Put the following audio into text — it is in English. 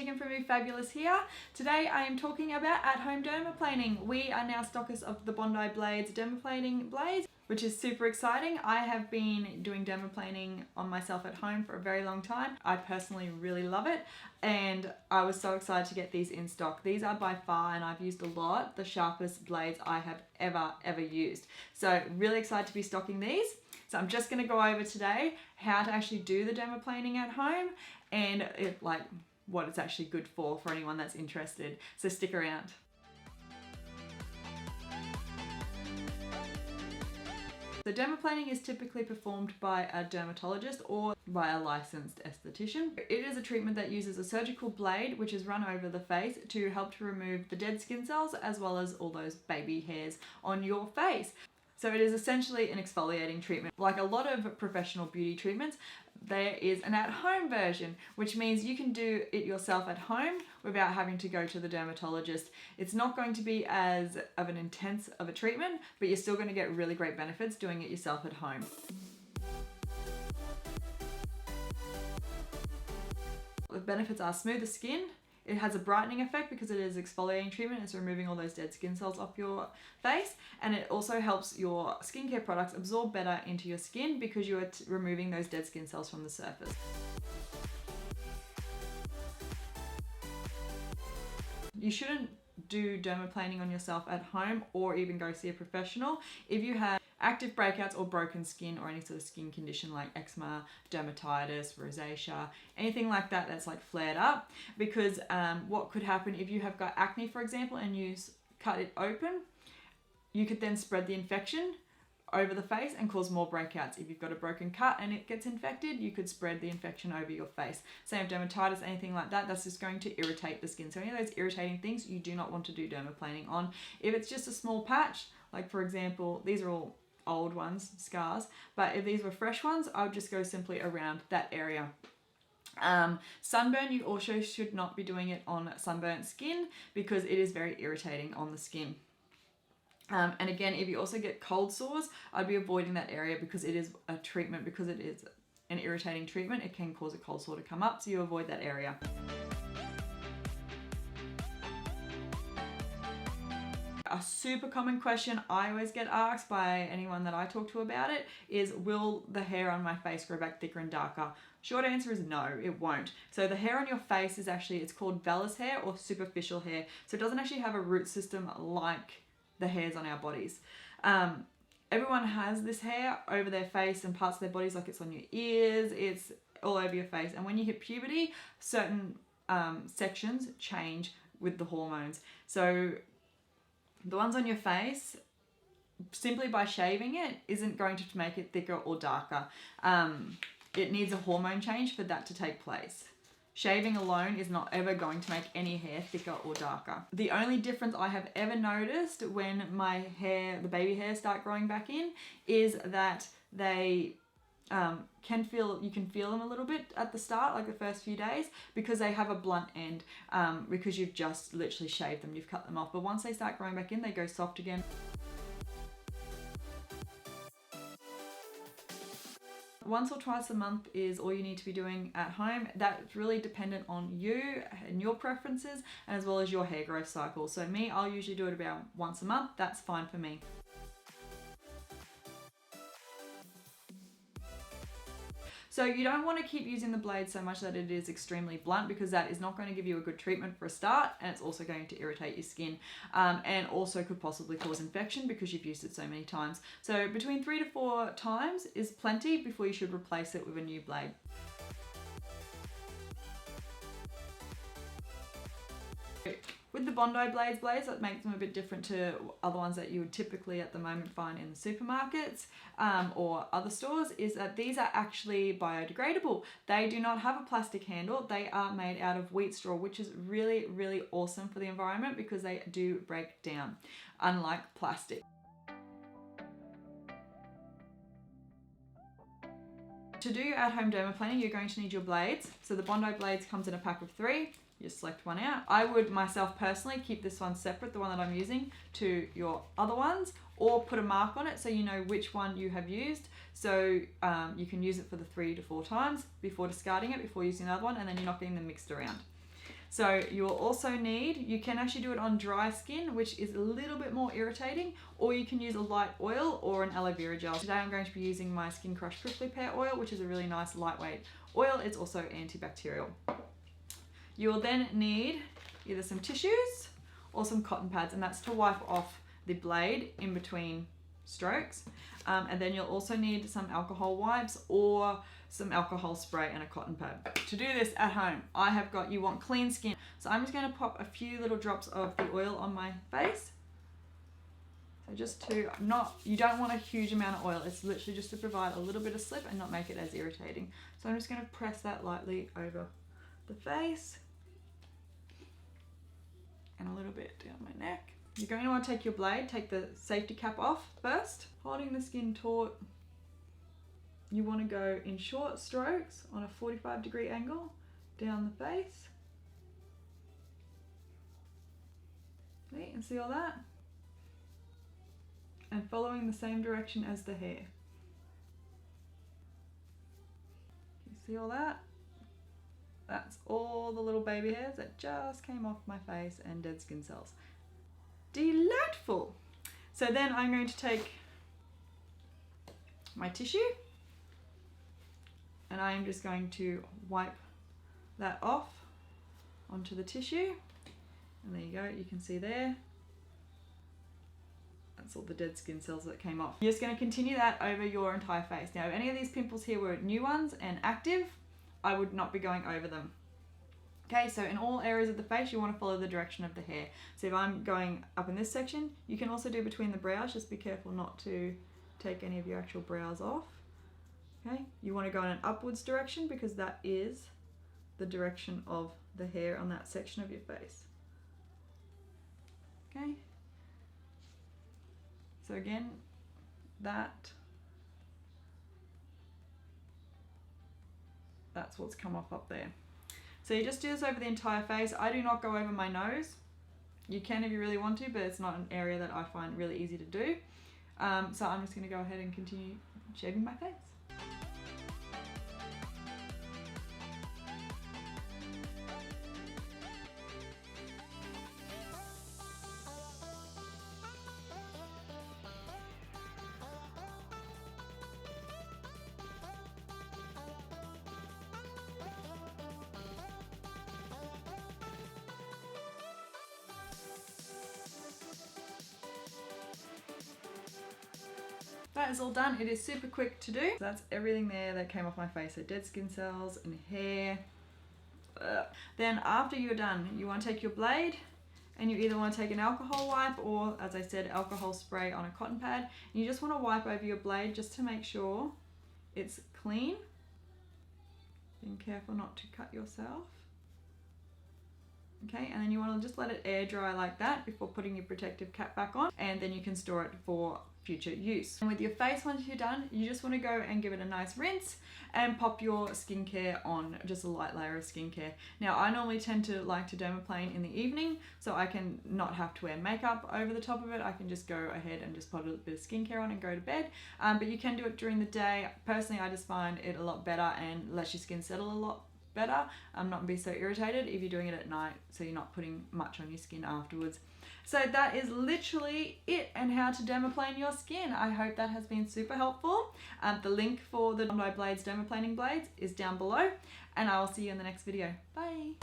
Tegan from Move Fabulous here. Today I am talking about at-home dermaplaning. We are now stockers of the Bondi Blades Dermaplaning Blades, which is super exciting. I have been doing dermaplaning on myself at home for a very long time. I personally really love it, and I was so excited to get these in stock. These are by far, and I've used a lot, the sharpest blades I have ever used. So really excited to be stocking these. So I'm just going to go over today how to actually do the dermaplaning at home and what it's actually good for anyone that's interested. So stick around. So dermaplaning is typically performed by a dermatologist or by a licensed esthetician. It is a treatment that uses a surgical blade which is run over the face to help to remove the dead skin cells as well as all those baby hairs on your face. So it is essentially an exfoliating treatment. Like a lot of professional beauty treatments, there is an at-home version, which means you can do it yourself at home without having to go to the dermatologist. It's not going to be as of an intense of a treatment, but you're still going to get really great benefits doing it yourself at home. The benefits are smoother skin. It has a brightening effect because it is exfoliating treatment. It's removing all those dead skin cells off your face, and it also helps your skincare products absorb better into your skin because you are removing those dead skin cells from the surface. You shouldn't do dermaplaning on yourself at home or even go see a professional if you have active breakouts or broken skin or any sort of skin condition like eczema, dermatitis, rosacea, anything like that that's like flared up, because what could happen if you have got acne, for example, and you cut it open, you could then spread the infection over the face and cause more breakouts. If you've got a broken cut and it gets infected, you could spread the infection over your face. Same with dermatitis, anything like that, that's just going to irritate the skin. So any of those irritating things you do not want to do dermaplaning on. If it's just a small patch, like for example, these are all old ones, scars, but if these were fresh ones, I would just go simply around that area. Sunburn, you also should not be doing it on sunburnt skin because it is very irritating on the skin. And again, if you also get cold sores, I'd be avoiding that area because it is a treatment, because it is an irritating treatment, it can cause a cold sore to come up, so you avoid that area. A super common question I always get asked by anyone that I talk to about it is, will the hair on my face grow back thicker and darker? Short answer is no, it won't. So the hair on your face is actually, it's called vellus hair or superficial hair. So it doesn't actually have a root system like the hairs on our bodies. Everyone has this hair over their face and parts of their bodies, like it's on your ears, it's all over your face. And when you hit puberty, certain sections change with the hormones. So the ones on your face, simply by shaving it, isn't going to make it thicker or darker. It needs a hormone change for that to take place. Shaving alone is not ever going to make any hair thicker or darker. The only difference I have ever noticed when my hair, the baby hairs, start growing back in is that they you can feel them a little bit at the start, like the first few days, because they have a blunt end, because you've just literally shaved them, you've cut them off. But once they start growing back in, they go soft again. Once or twice a month is all you need to be doing at home. That's really dependent on you and your preferences, and as well as your hair growth cycle. So me, I'll usually do it about once a month. That's fine for me. So you don't want to keep using the blade so much that it is extremely blunt, because that is not going to give you a good treatment for a start, and it's also going to irritate your skin, and also could possibly cause infection because you've used it so many times. So between 3 to 4 times is plenty before you should replace it with a new blade. With the Bondi Blades that makes them a bit different to other ones that you would typically at the moment find in the supermarkets or other stores, is that these are actually biodegradable. They do not have a plastic handle. They are made out of wheat straw, which is really, really awesome for the environment because they do break down, unlike plastic. To do your at-home dermaplaning, you're going to need your blades. So the Bondi Blades comes in a pack of 3. You select one out. I would myself personally keep this one separate, the one that I'm using, to your other ones, or put a mark on it so you know which one you have used. So you can use it for the 3 to 4 times before discarding it, before using another one, and then you're not getting them mixed around. So you will also need, you can actually do it on dry skin, which is a little bit more irritating, or you can use a light oil or an aloe vera gel. Today I'm going to be using my Skin Crush Prickly Pear oil, which is a really nice lightweight oil. It's also antibacterial. You will then need either some tissues or some cotton pads, and that's to wipe off the blade in between strokes. And then you'll also need some alcohol wipes or some alcohol spray and a cotton pad. To do this at home, you want clean skin. So I'm just going to pop a few little drops of the oil on my face. So just to you don't want a huge amount of oil. It's literally just to provide a little bit of slip and not make it as irritating. So I'm just going to press that lightly over the face and a little bit down my neck. You're going to want to take your blade, take the safety cap off first, holding the skin taut. You want to go in short strokes on a 45-degree angle down the face. Okay, and see all that? And following the same direction as the hair. You see all that? That's all the little baby hairs that just came off my face and dead skin cells. Delightful! So then I'm going to take my tissue and I am just going to wipe that off onto the tissue. And there you go, you can see there. That's all the dead skin cells that came off. You're just going to continue that over your entire face. Now, if any of these pimples here were new ones and active, I would not be going over them. Okay, so in all areas of the face, you want to follow the direction of the hair. So if I'm going up in this section, you can also do between the brows. Just be careful not to take any of your actual brows off. Okay, you want to go in an upwards direction because that is the direction of the hair on that section of your face. Okay, so again, that's what's come off up there. So you just do this over the entire face. I do not go over my nose. You can if you really want to, but it's not an area that I find really easy to do. So I'm just going to go ahead and continue shaving my face. That is all done. It is super quick to do. So that's everything there that came off my face. So dead skin cells and hair. Ugh. Then after you're done, you want to take your blade and you either want to take an alcohol wipe or, as I said, alcohol spray on a cotton pad. And you just want to wipe over your blade just to make sure it's clean. Being careful not to cut yourself. Okay, and then you want to just let it air dry like that before putting your protective cap back on, and then you can store it for future use. And with your face, once you're done, you just want to go and give it a nice rinse and pop your skincare on, just a light layer of skincare. Now, I normally tend to like to dermaplane in the evening, so I can not have to wear makeup over the top of it. I can just go ahead and just put a bit of skincare on and go to bed. But you can do it during the day. Personally, I just find it a lot better and lets your skin settle a lot better, not be so irritated if you're doing it at night, so you're not putting much on your skin afterwards. So that is literally it and how to dermaplane your skin. I hope that has been super helpful. The link for the Bondi Blades Dermaplaning Blades is down below, and I will see you in the next video. Bye!